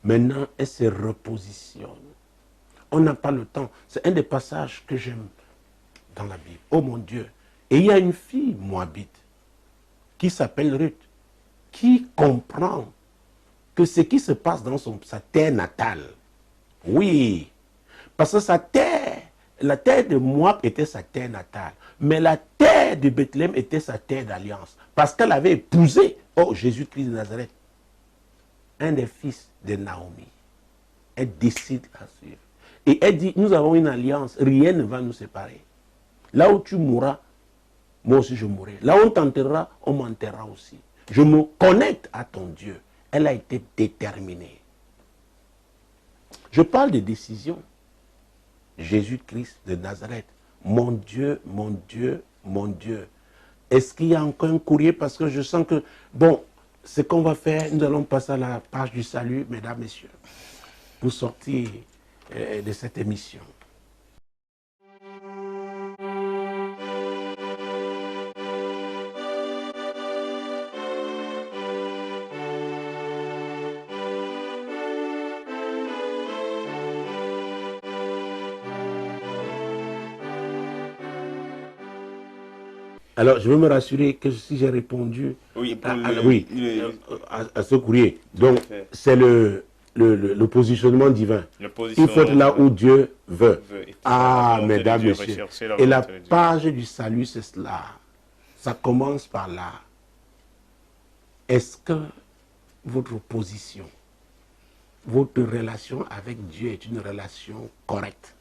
Maintenant, elle se repositionne. On n'a pas le temps. C'est un des passages que j'aime dans la Bible. Oh mon Dieu. Et il y a une fille moabite qui s'appelle Ruth, qui comprend que ce qui se passe dans sa terre natale, oui, parce que sa terre, la terre de Moab était sa terre natale, mais la terre de Bethléem était sa terre d'alliance, parce qu'elle avait épousé, oh, Jésus-Christ de Nazareth, un des fils de Naomi. Elle décide à suivre. Et elle dit, nous avons une alliance, rien ne va nous séparer. Là où tu mourras, moi aussi je mourrai. Là où on t'enterrera, on m'enterrera aussi. Je me connecte à ton Dieu. Elle a été déterminée. Je parle de décision. Jésus-Christ de Nazareth. Mon Dieu, mon Dieu, mon Dieu. Est-ce qu'il y a encore un courrier? Parce que je sens que, bon, ce qu'on va faire, nous allons passer à la page du salut, mesdames, messieurs, pour sortir de cette émission. Alors, je veux me rassurer que si j'ai répondu à ce courrier, donc c'est le positionnement divin. Il faut être là où Dieu veut. Ah, mesdames, messieurs. Et la page du salut, c'est cela. Ça commence par là. Est-ce que votre position, votre relation avec Dieu est une relation correcte?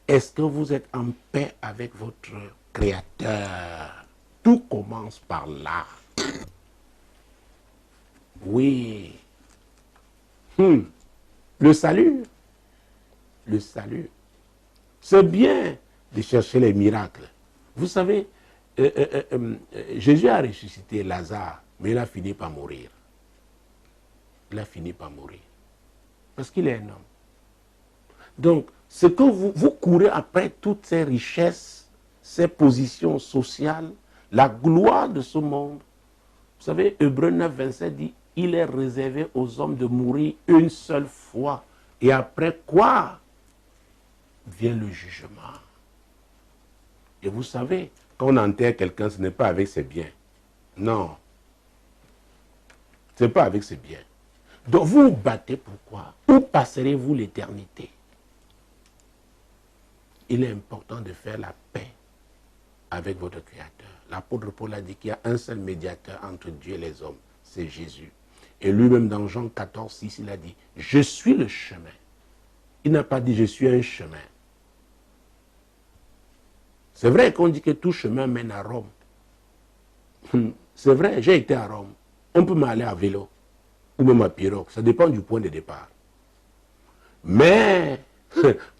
Est-ce que vous êtes en paix avec votre Créateur? Tout commence par là. Oui. Le salut. Le salut. C'est bien de chercher les miracles. Vous savez, Jésus a ressuscité Lazare, mais il a fini par mourir. Il a fini par mourir. Parce qu'il est un homme. Donc, ce que vous courez après toutes ces richesses, ces positions sociales, la gloire de ce monde. Vous savez, Hébreux 9, 27 dit, il est réservé aux hommes de mourir une seule fois. Et après quoi vient le jugement. Et vous savez, quand on enterre quelqu'un, ce n'est pas avec ses biens. Non. Ce n'est pas avec ses biens. Donc vous vous battez pourquoi? Où passerez-vous l'éternité? Il est important de faire la paix avec votre Créateur. L'apôtre Paul a dit qu'il y a un seul médiateur entre Dieu et les hommes, c'est Jésus. Et lui-même dans Jean 14, 6, il a dit, je suis le chemin. Il n'a pas dit, je suis un chemin. C'est vrai qu'on dit que tout chemin mène à Rome. C'est vrai, j'ai été à Rome. On peut m'aller à vélo ou même à pirogue. Ça dépend du point de départ. Mais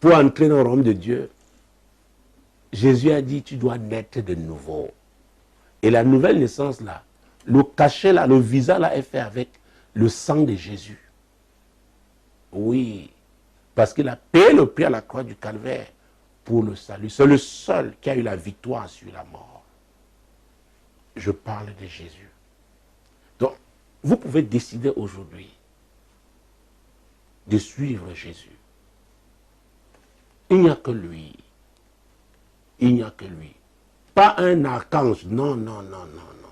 pour entrer dans le royaume de Dieu, Jésus a dit, tu dois naître de nouveau. Et la nouvelle naissance là, le cachet là, le visa là est fait avec le sang de Jésus. Oui, parce qu'il a payé le prix à la croix du calvaire pour le salut. C'est le seul qui a eu la victoire sur la mort. Je parle de Jésus. Donc, vous pouvez décider aujourd'hui de suivre Jésus. Il n'y a que lui. Il n'y a que lui. Pas un archange. Non, non, non, non, non.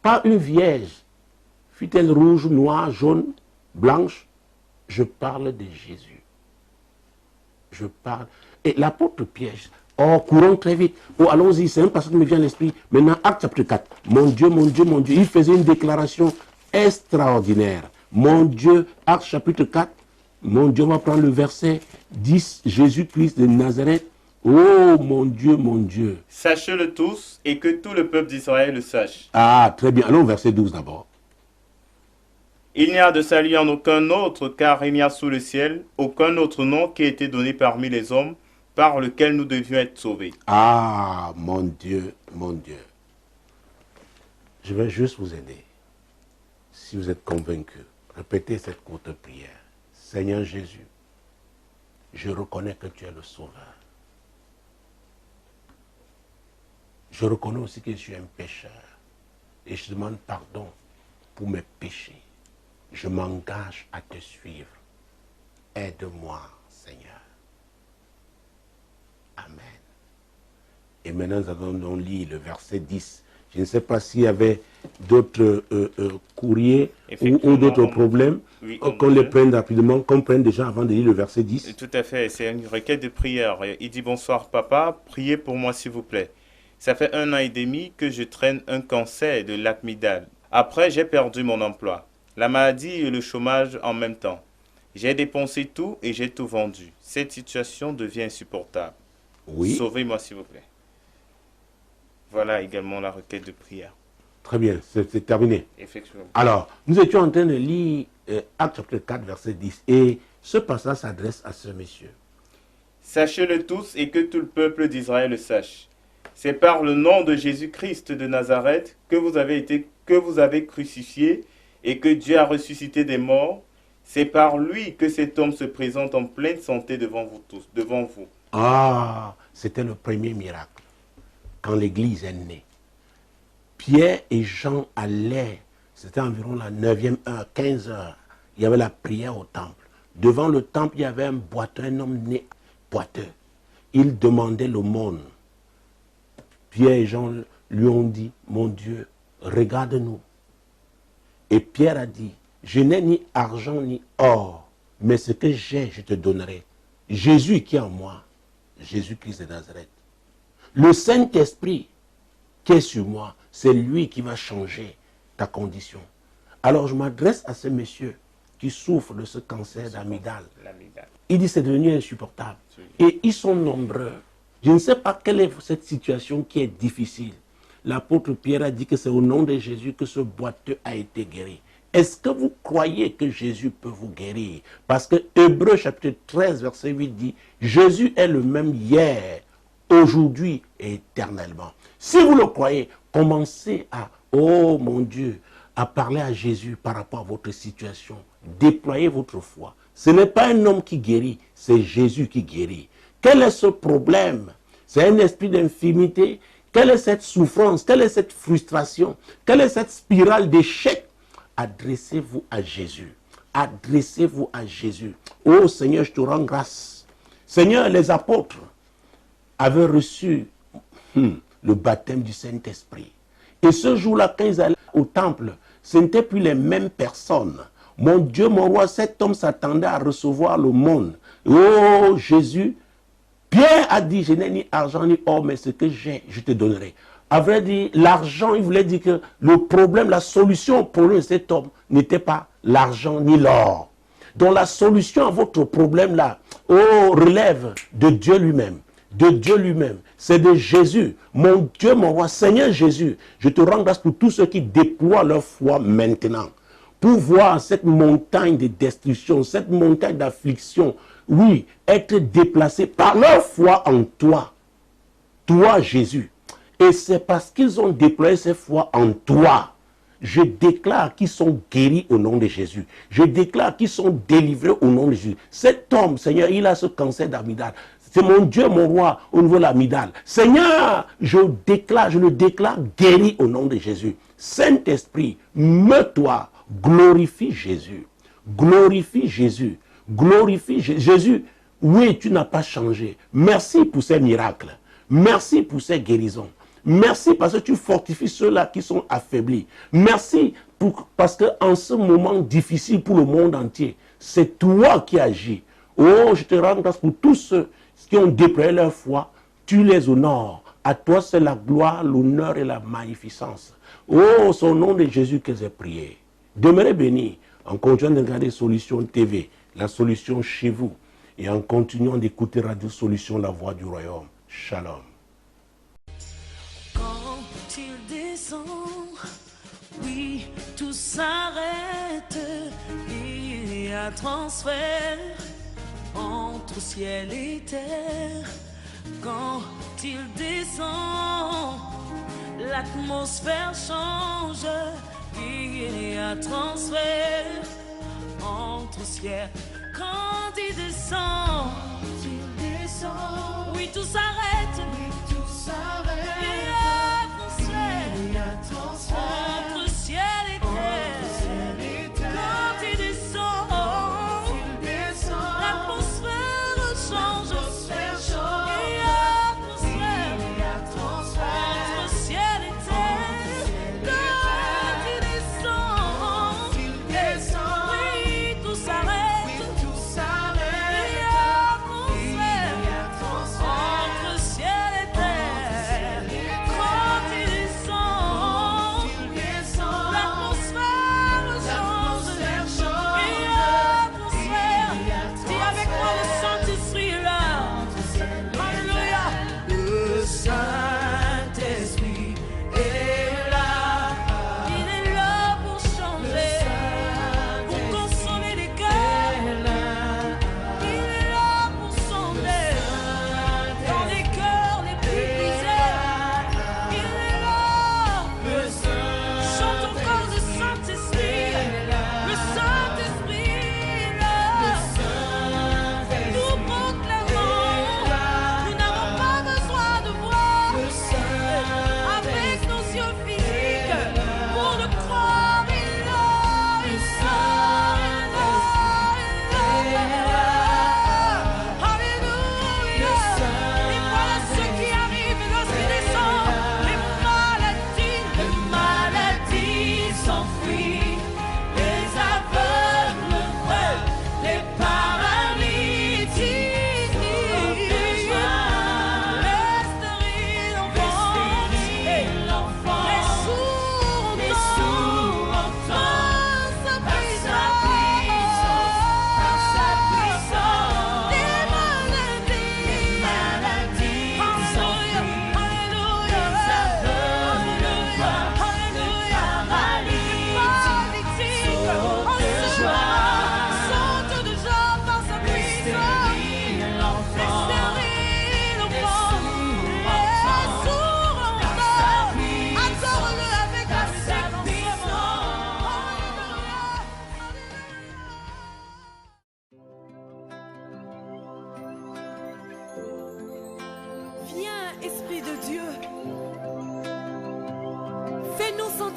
Pas une vierge. Fut-elle rouge, noire, jaune, blanche. Je parle de Jésus. Je parle. Et l'apôtre Pierre, oh, courons très vite. Oh, allons-y, c'est un passage qui me vient à l'esprit. Maintenant, Acte chapitre 4. Mon Dieu, mon Dieu, mon Dieu. Il faisait une déclaration extraordinaire. Mon Dieu, Acte chapitre 4. Mon Dieu, on va prendre le verset 10. Jésus-Christ de Nazareth. Oh, mon Dieu, mon Dieu. Sachez-le tous et que tout le peuple d'Israël le sache. Ah, très bien. Allons au verset 12 d'abord. Il n'y a de salut en aucun autre, car il n'y a sous le ciel aucun autre nom qui ait été donné parmi les hommes par lequel nous devions être sauvés. Ah, mon Dieu, mon Dieu. Je vais juste vous aider. Si vous êtes convaincu, répétez cette courte prière. Seigneur Jésus, je reconnais que tu es le Sauveur. Je reconnais aussi que je suis un pécheur. Et je demande pardon pour mes péchés. Je m'engage à te suivre. Aide-moi, Seigneur. Amen. Et maintenant, nous allons lire le verset 10. Je ne sais pas s'il y avait d'autres courriers ou d'autres problèmes. Oui, qu'on les prenne rapidement, qu'on prenne déjà avant de lire le verset 10. Tout à fait, c'est une requête de prière. Il dit, bonsoir papa, priez pour moi s'il vous plaît. Ça fait 1 an et demi que je traîne un cancer de l'amygdale. Après, j'ai perdu mon emploi. La maladie et le chômage en même temps. J'ai dépensé tout et j'ai tout vendu. Cette situation devient insupportable. Oui. Sauvez-moi s'il vous plaît. Voilà également la requête de prière. Très bien, c'est terminé. Effectivement. Alors, nous étions en train de lire Acte chapitre 4, verset 10. Et ce passage s'adresse à ce monsieur. Sachez-le tous et que tout le peuple d'Israël le sache. C'est par le nom de Jésus-Christ de Nazareth que vous avez crucifié et que Dieu a ressuscité des morts. C'est par lui que cet homme se présente en pleine santé devant vous tous, devant vous. Ah, c'était le premier miracle, quand l'église est née. Pierre et Jean allaient, c'était environ la 9e heure, 15 heures, il y avait la prière au temple. Devant le temple, il y avait un boiteux, un homme né boiteux. Il demandait l'aumône. Pierre et Jean lui ont dit, mon Dieu, regarde-nous. Et Pierre a dit, je n'ai ni argent ni or, mais ce que j'ai, je te donnerai. Jésus qui est en moi, Jésus-Christ de Nazareth. Le Saint-Esprit qui est sur moi, c'est lui qui va changer ta condition. Alors je m'adresse à ce monsieur qui souffre de ce cancer d'amygdale. Il dit c'est devenu insupportable. Et ils sont nombreux. Je ne sais pas quelle est cette situation qui est difficile. L'apôtre Pierre a dit que c'est au nom de Jésus que ce boiteux a été guéri. Est-ce que vous croyez que Jésus peut vous guérir? Parce que Hébreux chapitre 13, verset 8 dit, Jésus est le même hier, aujourd'hui et éternellement. Si vous le croyez, commencez à, oh mon Dieu, à parler à Jésus par rapport à votre situation. Déployez votre foi. Ce n'est pas un homme qui guérit, c'est Jésus qui guérit. Quel est ce problème? C'est un esprit d'infirmité. Quelle est cette souffrance? Quelle est cette frustration? Quelle est cette spirale d'échec? Adressez-vous à Jésus. Adressez-vous à Jésus. Oh Seigneur, je te rends grâce. Seigneur, les apôtres avaient reçu le baptême du Saint-Esprit. Et ce jour-là, quand ils allaient au temple, ce n'étaient plus les mêmes personnes. Mon Dieu, mon roi, cet homme s'attendait à recevoir le monde. Oh Jésus, Pierre a dit, je n'ai ni argent ni or, mais ce que j'ai, je te donnerai. À vrai dire, l'argent, il voulait dire que le problème, la solution pour cet homme n'était pas l'argent ni l'or. Donc la solution à votre problème là, relève de Dieu lui-même. De Dieu lui-même. C'est de Jésus. Mon Dieu, mon roi, Seigneur Jésus, je te rends grâce pour tous ceux qui déploient leur foi maintenant. Pour voir cette montagne de destruction, cette montagne d'affliction, oui, être déplacés par leur foi en toi. Toi, Jésus. Et c'est parce qu'ils ont déployé cette foi en toi. Je déclare qu'ils sont guéris au nom de Jésus. Je déclare qu'ils sont délivrés au nom de Jésus. Cet homme, Seigneur, il a ce cancer d'amygdale. C'est mon Dieu, mon roi, au niveau de l'amygdale. Seigneur, je le déclare guéri au nom de Jésus. Saint-Esprit, meut-toi, glorifie Jésus. Glorifie Jésus. Glorifie Jésus. Oui, tu n'as pas changé. Merci pour ces miracles. Merci pour ces guérisons. Merci parce que tu fortifies ceux-là qui sont affaiblis. Merci parce qu'en ce moment difficile pour le monde entier, c'est toi qui agis. Oh, je te rends grâce pour tous ceux qui ont déployé leur foi. Tu les honores. À toi, c'est la gloire, l'honneur et la magnificence. Oh, c'est au nom de Jésus que j'ai prié. Demeurez bénis en continuant de regarder Solution TV, la solution chez vous, et en continuant d'écouter Radio Solution, la voix du royaume. Shalom. Quand il descend, oui, tout s'arrête. Il y a transfert entre ciel et terre. Quand il descend, l'atmosphère change. Il y a transfert entre ciel. Quand il descend, oui, tout s'arrête. Il y a transfert entre ciel et terre. Quand il descend, l'atmosphère change. Il y a transfert entre ciel et terre. Quand il descend, oui, tout s'arrête. Il y a transfert entre ciel et terre.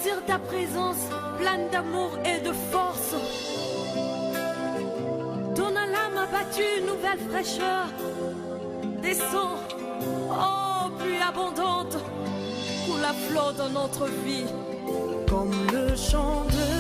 sentir ta présence pleine d'amour et de force. Donne à l'âme abattue une nouvelle fraîcheur. Descends, oh pluie abondante, pour la flot dans notre vie. Comme le chant de